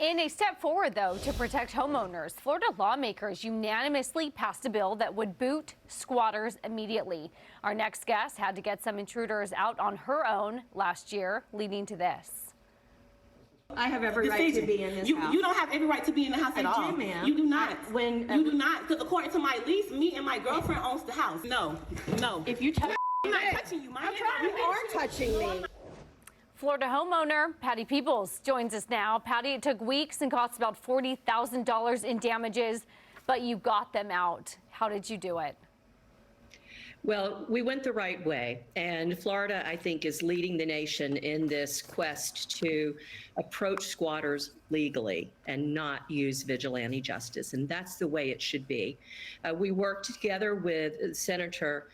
In a step forward, though, to protect homeowners, Florida lawmakers unanimously passed a bill that would boot squatters immediately. Our next guest had to get some intruders out on her own last year, leading to this. I have every right to be in this house. You don't have every right to be in the house at all. I do, ma'am. You do not. You do not, because according to my lease, me and my girlfriend owns the house. No. If you touch, I'm not touching you, Maya. you are touching me. Florida homeowner Patty Peoples joins us now. Patty, it took weeks and cost about $40,000 in damages, but you got them out. How did you do it? Well, we went the right way, and Florida, I think, is leading the nation in this quest to approach squatters legally and not use vigilante justice, and that's the way it should be. We worked together with Senator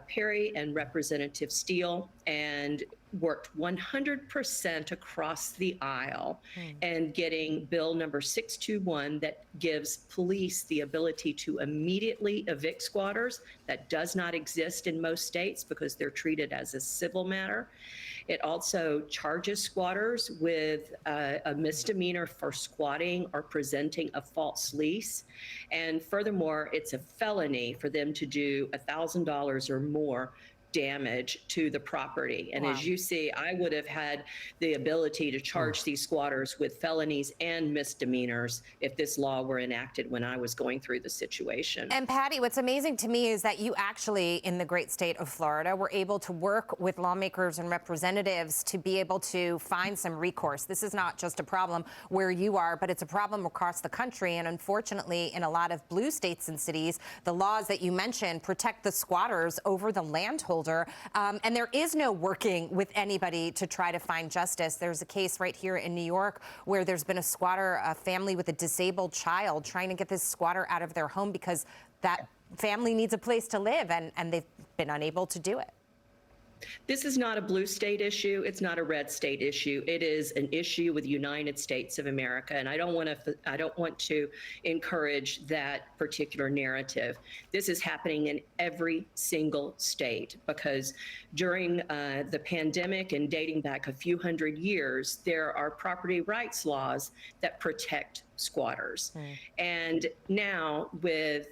Perry and Representative Steele and worked 100% across the aisle and getting bill number 621 that gives police the ability to immediately evict squatters. That does not exist in most states because they're treated as a civil matter. It also charges squatters with a misdemeanor for squatting or presenting a false lease. And furthermore, it's a felony for them to do $1,000 or more damage to the property. And as you see, I would have had the ability to charge these squatters with felonies and misdemeanors if this law were enacted when I was going through the situation. And Patty, what's amazing to me is that you actually, in the great state of Florida, were able to work with lawmakers and representatives to be able to find some recourse. This is not just a problem where you are, but it's a problem across the country. And unfortunately, in a lot of blue states and cities, the laws that you mentioned protect the squatters over the landholders. And there is no working with anybody to try to find justice. There's a case right here in New York where there's been a squatter, a family with a disabled child, trying to get this squatter out of their home because that family needs a place to live, and they've been unable to do it. This is not a blue state issue. It's not a red state issue. It is an issue with the United States of America, and I don't want to encourage that particular narrative. This is happening in every single state because during the pandemic and dating back a few hundred years, there are property rights laws that protect squatters. And now with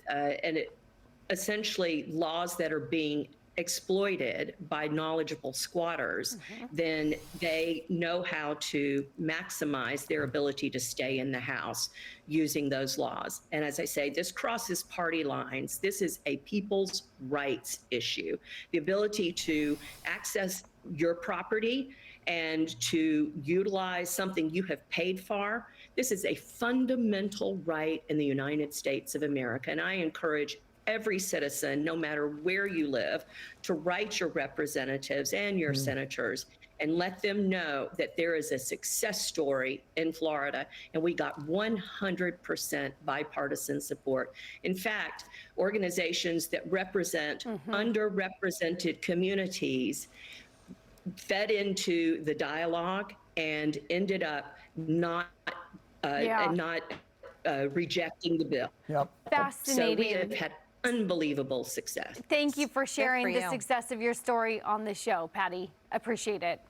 essentially laws that are being exploited by knowledgeable squatters, then they know how to maximize their ability to stay in the house using those laws. And as I say, this crosses party lines. This is a people's rights issue. The ability to access your property and to utilize something you have paid for. This is a fundamental right in the United States of America. And I encourage every citizen, no matter where you live, to write your representatives and your senators and let them know that there is a success story in Florida, and we got 100% bipartisan support. In fact, organizations that represent underrepresented communities fed into the dialogue and ended up not rejecting the bill. Fascinating. So we have had unbelievable success. Thank you for sharing the success of your story on the show, Patty. Appreciate it.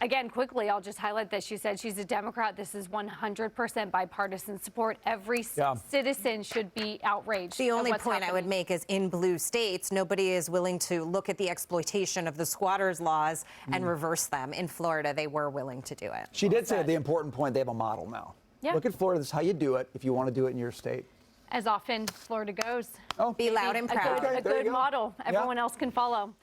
Again, quickly, I'll just highlight that she said she's a Democrat. This is 100% bipartisan support. Every citizen should be outraged. The only point I would make is in blue states, nobody is willing to look at the exploitation of the squatters' laws and reverse them. In Florida, they were willing to do it. She did say the important point, they have a model now. Look at Florida, this is how you do it if you want to do it in your state. As often Florida goes. Be loud and proud. A good model everyone else can follow.